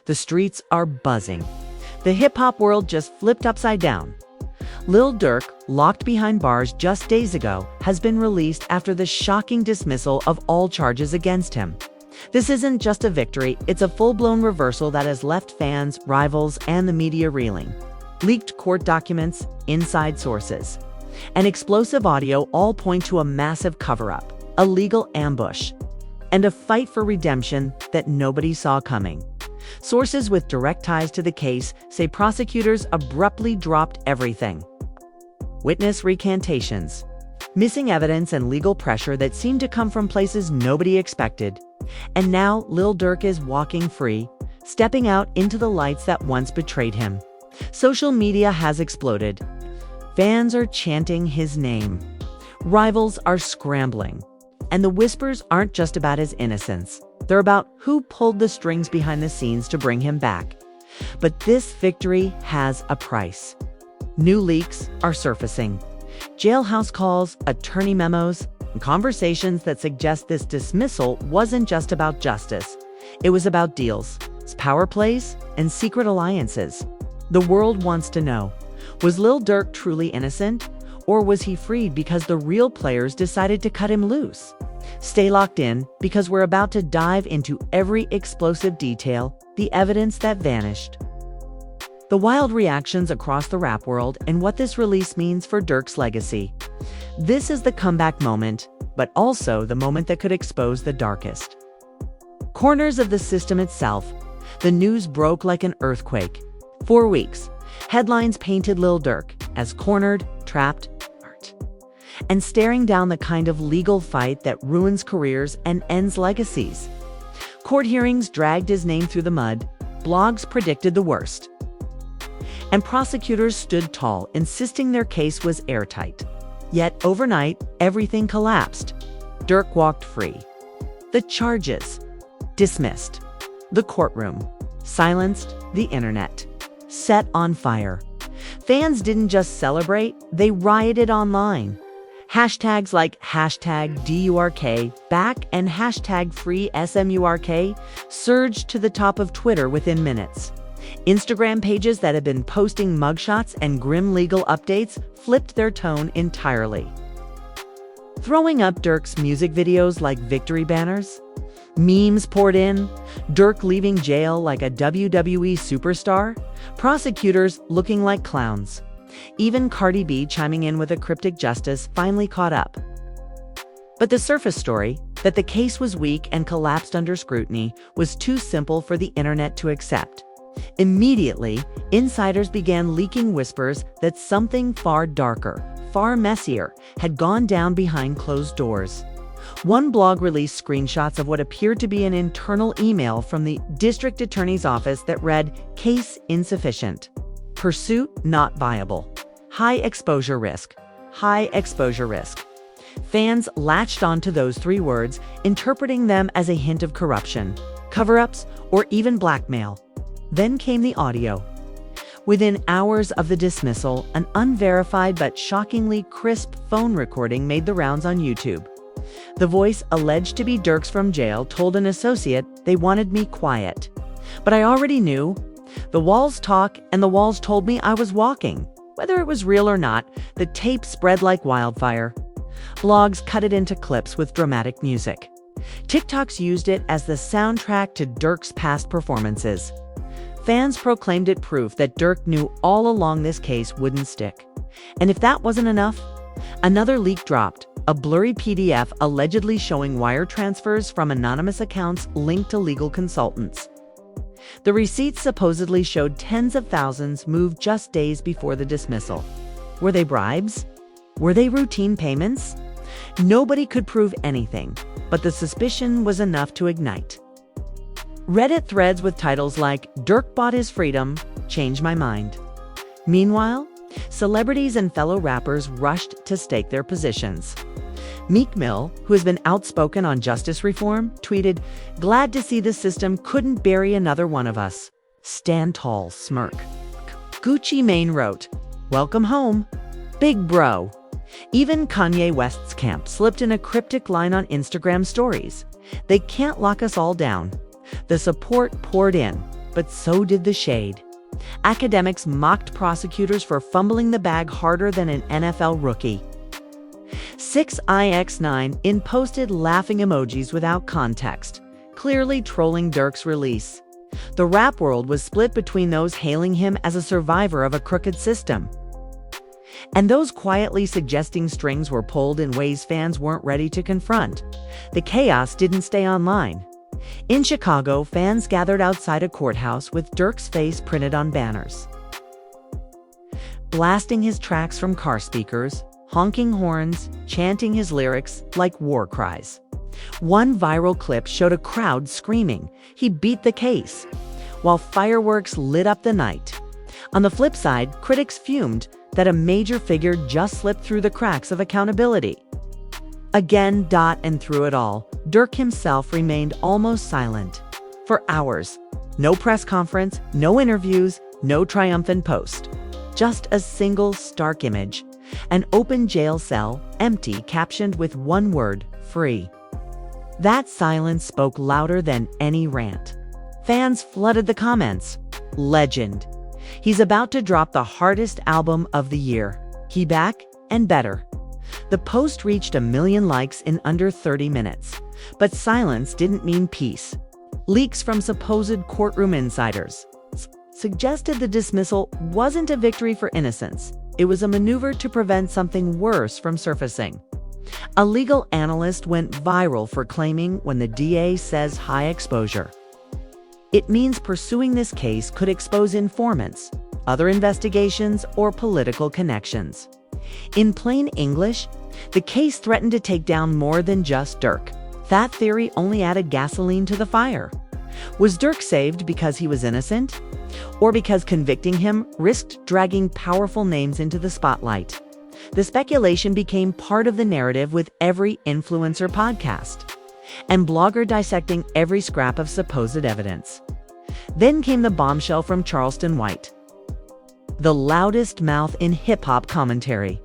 The streets are buzzing. The hip-hop world just flipped upside down. Lil Durk, locked behind bars just days ago, has been released after the shocking dismissal of all charges against him. This isn't just a victory, it's a full-blown reversal that has left fans, rivals, and the media reeling. Leaked court documents, inside sources, and explosive audio all point to a massive cover-up, a legal ambush, and a fight for redemption that nobody saw coming. Sources with direct ties to the case say prosecutors abruptly dropped everything. Witness recantations, missing evidence, and legal pressure that seemed to come from places nobody expected. And now Lil Durk is walking free, stepping out into the lights that once betrayed him. Social media has exploded. Fans are chanting his name. Rivals are scrambling. And the whispers aren't just about his innocence. They're about who pulled the strings behind the scenes to bring him back. But this victory has a price. New leaks are surfacing. Jailhouse calls, attorney memos, and conversations that suggest this dismissal wasn't just about justice. It was about deals, power plays, and secret alliances. The world wants to know, was Lil Durk truly innocent? Or was he freed because the real players decided to cut him loose? Stay locked in, because we're about to dive into every explosive detail, the evidence that vanished, the wild reactions across the rap world, and what this release means for Durk's legacy. This is the comeback moment, but also the moment that could expose the darkest corners of the system itself. The news broke like an earthquake. 4 weeks, headlines painted Lil Durk as cornered, trapped, and staring down the kind of legal fight that ruins careers and ends legacies. Court hearings dragged his name through the mud, blogs predicted the worst, and prosecutors stood tall, insisting their case was airtight. Yet overnight, everything collapsed. Durk walked free. The charges dismissed. The courtroom silenced. The internet set on fire. Fans didn't just celebrate, they rioted online. Hashtags like #DURK back and #FreeSMURK surged to the top of Twitter within minutes. Instagram pages that had been posting mugshots and grim legal updates flipped their tone entirely, throwing up Durk's music videos like victory banners. Memes poured in, Durk leaving jail like a WWE superstar, prosecutors looking like clowns. Even Cardi B chiming in with a cryptic justice finally caught up. But the surface story, that the case was weak and collapsed under scrutiny, was too simple for the internet to accept. Immediately, insiders began leaking whispers that something far darker, far messier, had gone down behind closed doors. One blog released screenshots of what appeared to be an internal email from the district attorney's office that read, "Case insufficient. Pursuit not viable. High exposure risk. High exposure risk." Fans latched onto those 3 words, interpreting them as a hint of corruption, cover-ups, or even blackmail. Then came the audio. Within hours of the dismissal, an unverified but shockingly crisp phone recording made the rounds on YouTube. The voice, alleged to be Durk's from jail, told an associate, "They wanted me quiet. But I already knew. The walls talk, and the walls told me I was walking." Whether it was real or not, the tape spread like wildfire. Blogs cut it into clips with dramatic music. TikToks used it as the soundtrack to Durk's past performances. Fans proclaimed it proof that Durk knew all along this case wouldn't stick. And if that wasn't enough, another leak dropped, a blurry PDF allegedly showing wire transfers from anonymous accounts linked to legal consultants. The receipts supposedly showed tens of thousands moved just days before the dismissal. Were they bribes? Were they routine payments? Nobody could prove anything, but the suspicion was enough to ignite Reddit threads with titles like "Durk bought his freedom, changed my mind." Meanwhile, celebrities and fellow rappers rushed to stake their positions. Meek Mill, who has been outspoken on justice reform, tweeted, "Glad to see the system couldn't bury another one of us. Stand tall, smirk." Gucci Mane wrote, "Welcome home, big bro." Even Kanye West's camp slipped in a cryptic line on Instagram stories. "They can't lock us all down." The support poured in. but so did the shade. Academics mocked prosecutors for fumbling the bag harder than an NFL rookie. 6ix9ine posted laughing emojis without context, clearly trolling Durk's release. The rap world was split between those hailing him as a survivor of a crooked system, and those quietly suggesting strings were pulled in ways fans weren't ready to confront. The chaos didn't stay online. In Chicago, fans gathered outside a courthouse with Durk's face printed on banners, blasting his tracks from car speakers, honking horns, chanting his lyrics like war cries. One viral clip showed a crowd screaming, "He beat the case," while fireworks lit up the night. On the flip side, critics fumed that a major figure just slipped through the cracks of accountability. Again, and through it all, Durk himself remained almost silent. For hours. No press conference, no interviews, no triumphant post. Just a single stark image. An open jail cell, empty, captioned with one word, "free." That silence spoke louder than any rant. Fans flooded the comments. Legend. He's about to drop the hardest album of the year. He back and better. The post reached 1 million likes in under 30 minutes. But silence didn't mean peace. Leaks from supposed courtroom insiders suggested the dismissal wasn't a victory for innocence. It was a maneuver to prevent something worse from surfacing. A legal analyst went viral for claiming when the DA says high exposure, it means pursuing this case could expose informants, other investigations, or political connections. In plain English, the case threatened to take down more than just Durk. That theory only added gasoline to the fire. Was Durk saved because he was innocent? Or because convicting him risked dragging powerful names into the spotlight? The speculation became part of the narrative with every influencer podcast and blogger dissecting every scrap of supposed evidence. Then came the bombshell from Charleston White, the loudest mouth in hip-hop commentary.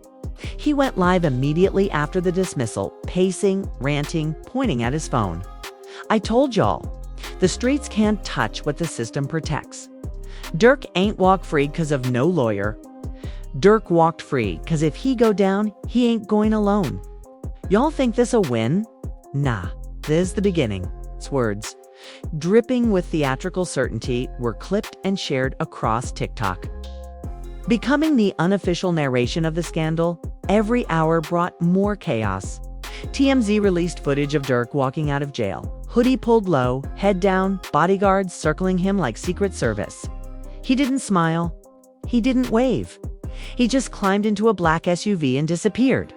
He went live immediately after the dismissal, pacing, ranting, pointing at his phone. "I told y'all, the streets can't touch what the system protects. Durk ain't walk free 'cause of no lawyer. Durk walked free 'cause if he go down, he ain't going alone. Y'all think this a win? Nah, this the beginning." His words, dripping with theatrical certainty, were clipped and shared across TikTok. Becoming the unofficial narration of the scandal, every hour brought more chaos. TMZ released footage of Durk walking out of jail, hoodie pulled low, head down, bodyguards circling him like Secret Service. He didn't smile. He didn't wave. He just climbed into a black SUV and disappeared.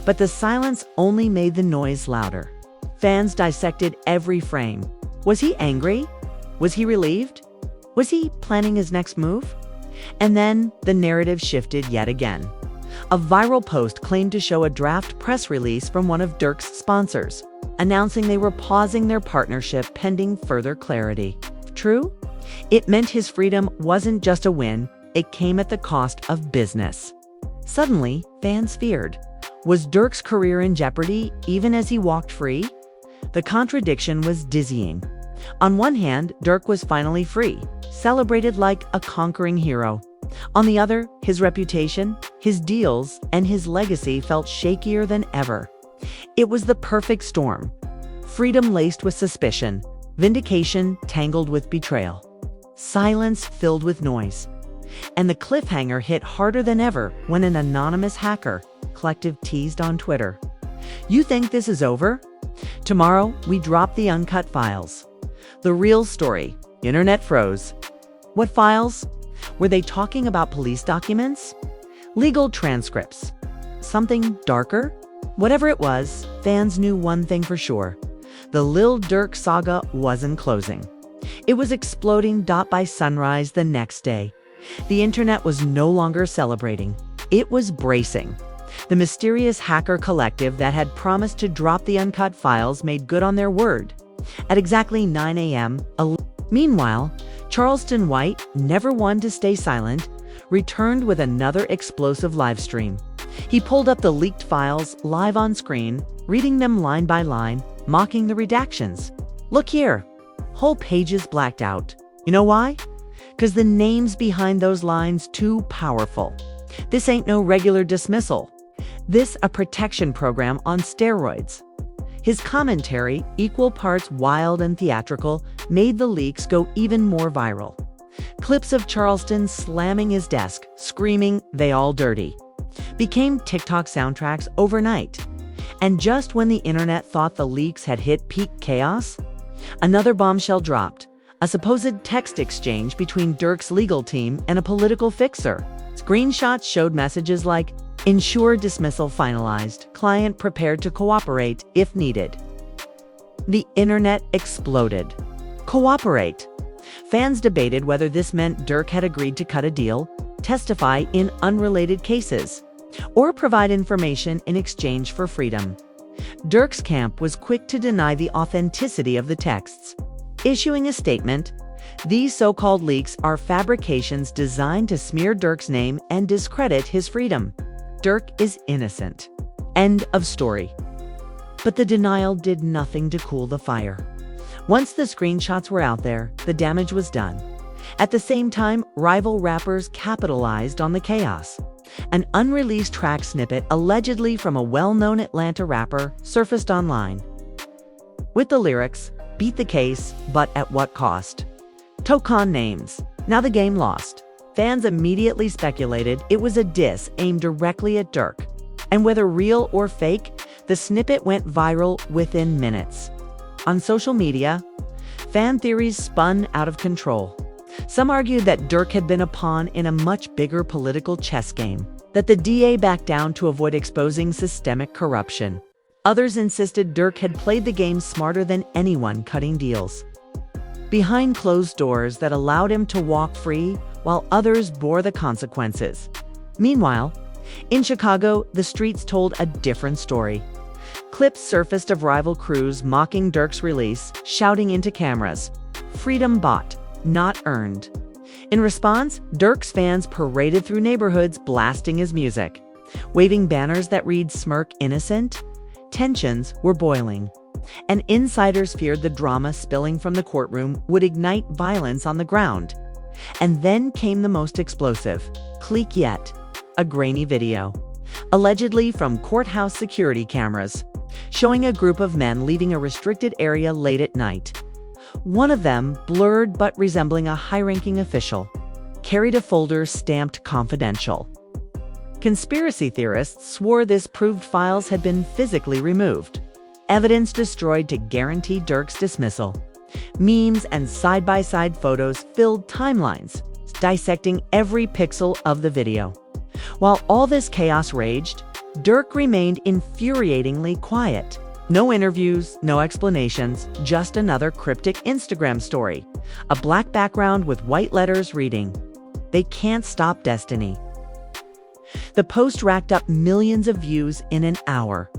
But the silence only made the noise louder. Fans dissected every frame. Was he angry? Was he relieved? Was he planning his next move? And then the narrative shifted yet again. A viral post claimed to show a draft press release from one of Durk's sponsors, announcing they were pausing their partnership pending further clarity. True? It meant his freedom wasn't just a win, it came at the cost of business. Suddenly, fans feared. Was Durk's career in jeopardy even as he walked free? The contradiction was dizzying. On one hand, Durk was finally free, celebrated like a conquering hero. On the other, his reputation, his deals, and his legacy felt shakier than ever. It was the perfect storm. Freedom laced with suspicion, vindication tangled with betrayal, silence filled with noise. And the cliffhanger hit harder than ever when an anonymous hacker collective teased on Twitter. "You think this is over? Tomorrow, we drop the uncut files." The real story. Internet froze. What files? Were they talking about police documents? Legal transcripts? Something darker? Whatever it was, fans knew one thing for sure. The Lil Durk saga wasn't closing. It was exploding. By sunrise the next day, the internet was no longer celebrating. It was bracing. The mysterious hacker collective that had promised to drop the uncut files made good on their word. At exactly 9 a.m., meanwhile, Charleston White, never one to stay silent, returned with another explosive live stream. He pulled up the leaked files live on screen, reading them line by line, mocking the redactions. "Look here. Whole pages blacked out. You know why? Because the name's behind those lines too powerful. This ain't no regular dismissal. This a protection program on steroids. His commentary, equal parts wild and theatrical, made the leaks go even more viral. Clips of Charleston slamming his desk, screaming, "They all dirty," became TikTok soundtracks overnight. And just when the internet thought the leaks had hit peak chaos, another bombshell dropped. A supposed text exchange between Durk's legal team and a political fixer. Screenshots showed messages like, "Ensure dismissal finalized. Client prepared to cooperate if needed." The internet exploded. Cooperate. Fans debated whether this meant Durk had agreed to cut a deal, testify in unrelated cases, or provide information in exchange for freedom. Durk's camp was quick to deny the authenticity of the texts, issuing a statement, "These so-called leaks are fabrications designed to smear Durk's name and discredit his freedom. Durk is innocent." End of story. But the denial did nothing to cool the fire. Once the screenshots were out there, the damage was done. At the same time, rival rappers capitalized on the chaos. An unreleased track snippet, allegedly from a well-known Atlanta rapper, surfaced online. With the lyrics, "Beat the case, but at what cost?" Tokan names. Now the game lost. Fans immediately speculated it was a diss aimed directly at Durk. And whether real or fake, the snippet went viral within minutes. On social media, fan theories spun out of control. Some argued that Durk had been a pawn in a much bigger political chess game, that the DA backed down to avoid exposing systemic corruption. Others insisted Durk had played the game smarter than anyone cutting deals behind closed doors that allowed him to walk free while others bore the consequences. Meanwhile, in Chicago, the streets told a different story. Clips surfaced of rival crews mocking Durk's release, shouting into cameras, "Freedom bought, not earned." In response, Durk's fans paraded through neighborhoods blasting his music, waving banners that read "Smirk innocent." Tensions were boiling, and insiders feared the drama spilling from the courtroom would ignite violence on the ground. And then came the most explosive, click yet, a grainy video, allegedly from courthouse security cameras, showing a group of men leaving a restricted area late at night. One of them, blurred but resembling a high-ranking official, carried a folder stamped confidential. Conspiracy theorists swore this proved files had been physically removed, evidence destroyed to guarantee Durk's dismissal. Memes and side-by-side photos filled timelines, dissecting every pixel of the video. While all this chaos raged, Durk remained infuriatingly quiet. No interviews, no explanations, just another cryptic Instagram story. A black background with white letters reading, "They can't stop destiny." The post racked up millions of views in an hour.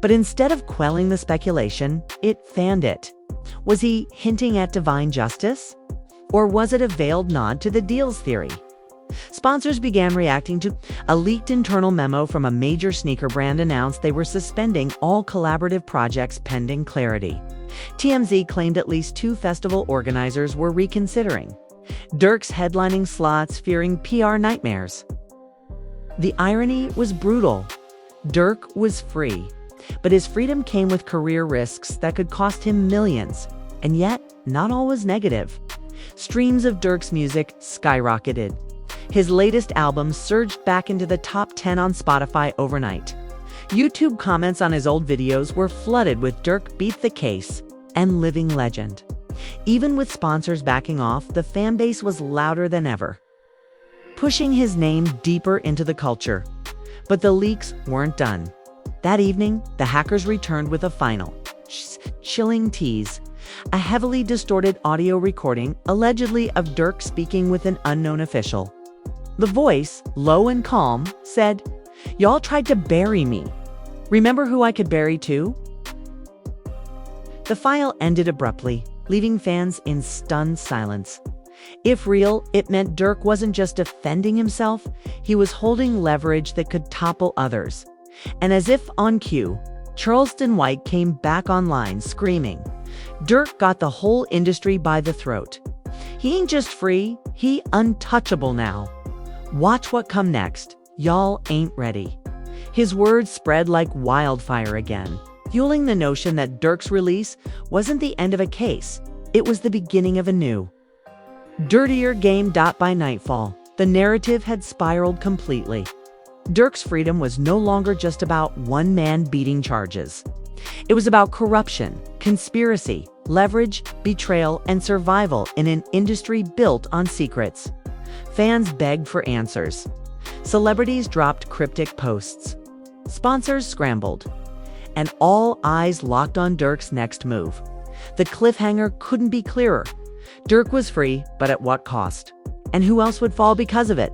But instead of quelling the speculation, it fanned it. Was he hinting at divine justice? Or was it a veiled nod to the deals theory? Sponsors began reacting to a leaked internal memo from a major sneaker brand announced they were suspending all collaborative projects pending clarity. TMZ claimed at least 2 festival organizers were reconsidering. Durk's headlining slots fearing PR nightmares. The irony was brutal. Durk was free, but his freedom came with career risks that could cost him millions. And yet, not all was negative. Streams of Durk's music skyrocketed. His latest album surged back into the top 10 on Spotify overnight. YouTube comments on his old videos were flooded with "Durk beat the case" and "Living legend." Even with sponsors backing off, the fan base was louder than ever, pushing his name deeper into the culture. But the leaks weren't done. That evening, the hackers returned with a final, chilling tease. A heavily distorted audio recording, allegedly of Durk speaking with an unknown official. The voice, low and calm, said, "Y'all tried to bury me. Remember who I could bury too?" The file ended abruptly, leaving fans in stunned silence. If real, it meant Durk wasn't just defending himself, he was holding leverage that could topple others. And as if on cue, Charleston White came back online screaming, "Durk got the whole industry by the throat." He ain't just free, he untouchable now. Watch what come next. Y'all ain't ready. His words spread like wildfire again, fueling the notion that Durk's release wasn't the end of a case, it was the beginning of a new, dirtier game. By nightfall, the narrative had spiraled completely. Durk's freedom was no longer just about one man beating charges. It was about corruption, conspiracy, leverage, betrayal, and survival in an industry built on secrets. Fans begged for answers. Celebrities dropped cryptic posts. Sponsors scrambled. And all eyes locked on Durk's next move. The cliffhanger couldn't be clearer. Durk was free, but at what cost? And who else would fall because of it?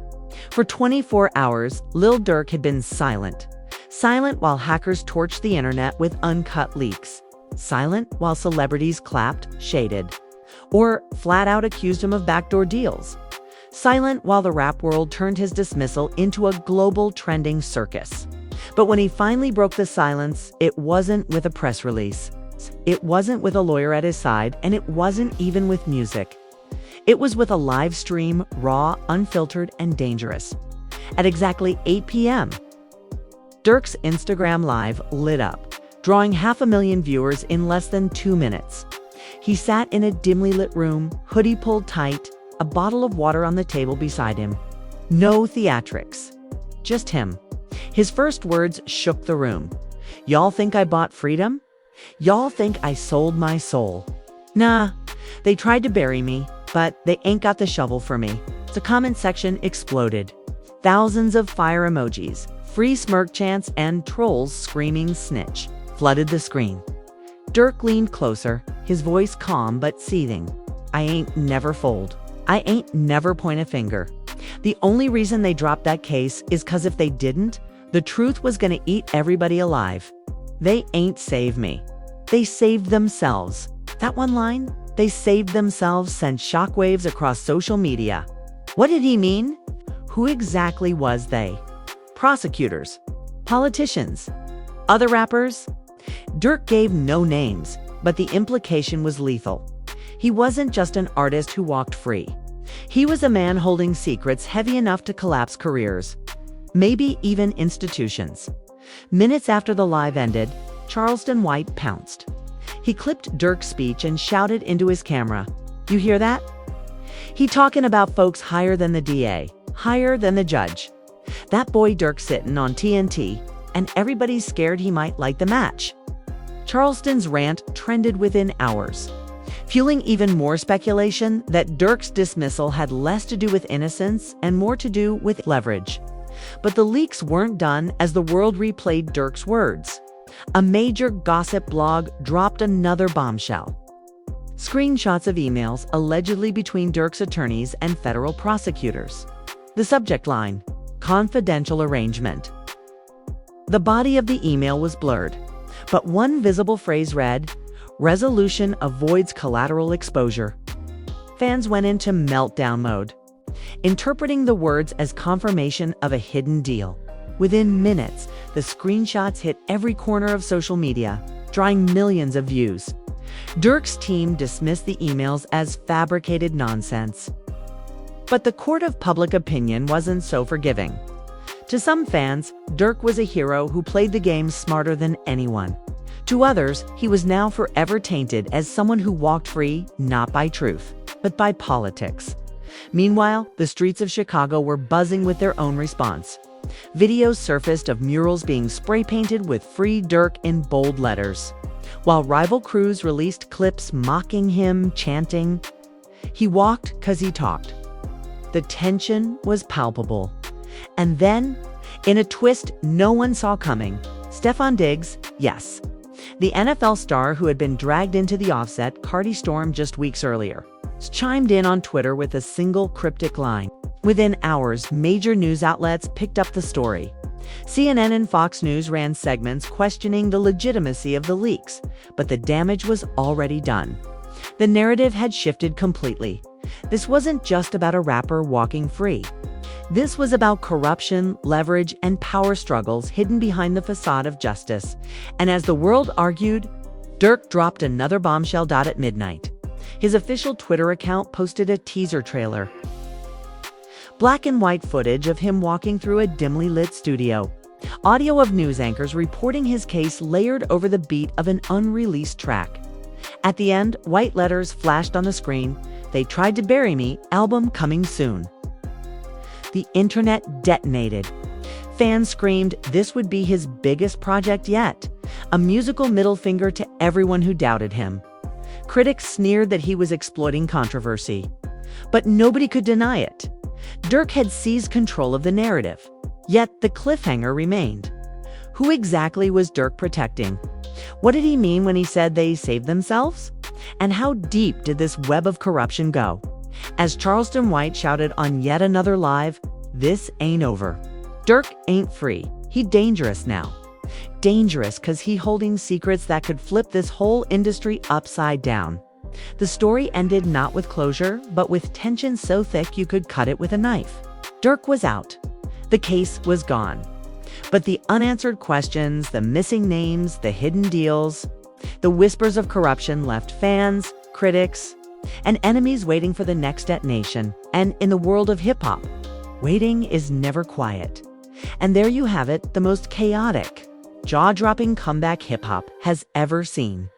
For 24 hours, Lil Durk had been silent. Silent while hackers torched the internet with uncut leaks. Silent while celebrities clapped, shaded, or flat out accused him of backdoor deals. Silent while the rap world turned his dismissal into a global trending circus. But when he finally broke the silence, it wasn't with a press release. It wasn't with a lawyer at his side, and it wasn't even with music. It was with a live stream, raw, unfiltered, and dangerous. At exactly 8 p.m., Durk's Instagram Live lit up, drawing 500,000 viewers in less than 2 minutes. He sat in a dimly lit room, hoodie pulled tight, a bottle of water on the table beside him. No theatrics. Just him. His first words shook the room. Y'all think I bought freedom? Y'all think I sold my soul? Nah, they tried to bury me, but they ain't got the shovel for me. The comment section exploded. Thousands of fire emojis, free smirk chants, and trolls screaming snitch flooded the screen. Durk leaned closer, his voice calm but seething. I ain't never fold. I ain't never point a finger. The only reason they dropped that case is 'cause if they didn't, the truth was gonna eat everybody alive. They ain't save me. They saved themselves. That one line, they saved themselves, sent shockwaves across social media. What did he mean? Who exactly was they? Prosecutors? Politicians? Other rappers? Durk gave no names, but the implication was lethal. He wasn't just an artist who walked free. He was a man holding secrets heavy enough to collapse careers, maybe even institutions. Minutes after the live ended, Charleston White pounced. He clipped Durk's speech and shouted into his camera, "You hear that? He talking about folks higher than the DA, higher than the judge. That boy Durk sitting on TNT, and everybody's scared he might light the match." Charleston's rant trended within hours, fueling even more speculation that Durk's dismissal had less to do with innocence and more to do with leverage. But the leaks weren't done as the world replayed Durk's words. A major gossip blog dropped another bombshell. Screenshots of emails allegedly between Durk's attorneys and federal prosecutors. The subject line, confidential arrangement. The body of the email was blurred, but one visible phrase read, resolution avoids collateral exposure. Fans went into meltdown mode, interpreting the words as confirmation of a hidden deal. Within minutes, the screenshots hit every corner of social media, drawing millions of views. Durk's team dismissed the emails as fabricated nonsense. But the court of public opinion wasn't so forgiving. To some fans, Durk was a hero who played the game smarter than anyone. To others, he was now forever tainted as someone who walked free not by truth, but by politics. Meanwhile, the streets of Chicago were buzzing with their own response. Videos surfaced of murals being spray-painted with "Free Durk" in bold letters, while rival crews released clips mocking him, chanting, "He walked 'cause he talked." The tension was palpable. And then, in a twist no one saw coming, Stefon Diggs, yes, the NFL star who had been dragged into the offset Cardi storm just weeks earlier, chimed in on Twitter with a single cryptic line. Within hours, major news outlets picked up the story. CNN and Fox News ran segments questioning the legitimacy of the leaks, but the damage was already done. The narrative had shifted completely. This wasn't just about a rapper walking free. This was about corruption, leverage, and power struggles hidden behind the facade of justice. And as the world argued, Durk dropped another bombshell at midnight. His official Twitter account posted a teaser trailer. Black and white footage of him walking through a dimly lit studio. Audio of news anchors reporting his case layered over the beat of an unreleased track. At the end, white letters flashed on the screen. "They tried to bury me, album coming soon." The internet detonated. Fans screamed this would be his biggest project yet, a musical middle finger to everyone who doubted him. Critics sneered that he was exploiting controversy. But nobody could deny it. Durk had seized control of the narrative. Yet the cliffhanger remained. Who exactly was Durk protecting? What did he mean when he said they saved themselves? And how deep did this web of corruption go? As Charleston White shouted on yet another live, "This ain't over." Durk ain't free. He dangerous now. Dangerous because he holding secrets that could flip this whole industry upside down. The story ended not with closure, but with tension so thick you could cut it with a knife. Durk was out. The case was gone. But the unanswered questions, the missing names, the hidden deals, the whispers of corruption left fans, critics, and enemies waiting for the next detonation. And in the world of hip-hop, waiting is never quiet. And there you have it, the most chaotic, jaw-dropping comeback hip-hop has ever seen.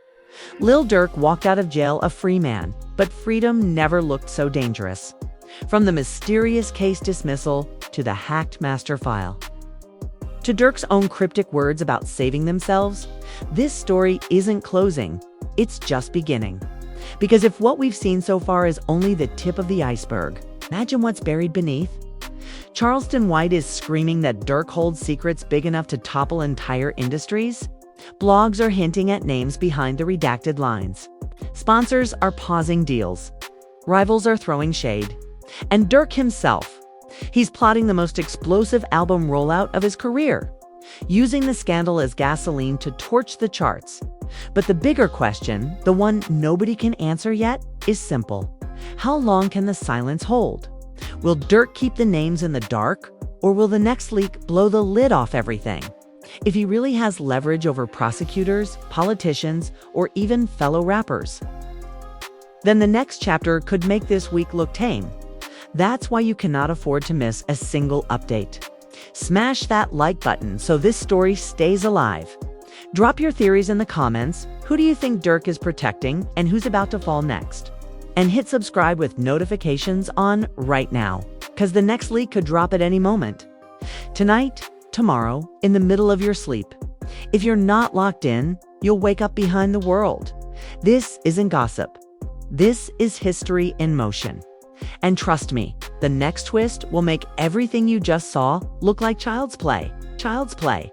Lil Durk walked out of jail a free man, but freedom never looked so dangerous. From the mysterious case dismissal to the hacked master file. To Durk's own cryptic words about saving themselves, this story isn't closing, it's just beginning. Because if what we've seen so far is only the tip of the iceberg, imagine what's buried beneath. Charleston White is screaming that Durk holds secrets big enough to topple entire industries. Blogs are hinting at names behind the redacted lines. Sponsors are pausing deals. Rivals are throwing shade. And Durk himself, he's plotting the most explosive album rollout of his career, using the scandal as gasoline to torch the charts. But the bigger question, the one nobody can answer yet, is simple. How long can the silence hold? Will Durk keep the names in the dark, or will the next leak blow the lid off everything? If he really has leverage over prosecutors, politicians, or even fellow rappers, then the next chapter could make this week look tame. That's why you cannot afford to miss a single update. Smash that like button so this story stays alive. Drop your theories in the comments. Who do you think Durk is protecting and who's about to fall next? And hit subscribe with notifications on right now, because the next leak could drop at any moment. Tonight, tomorrow, in the middle of your sleep. If you're not locked in, you'll wake up behind the world. This isn't gossip. This is history in motion. And trust me, the next twist will make everything you just saw look like child's play. Child's play.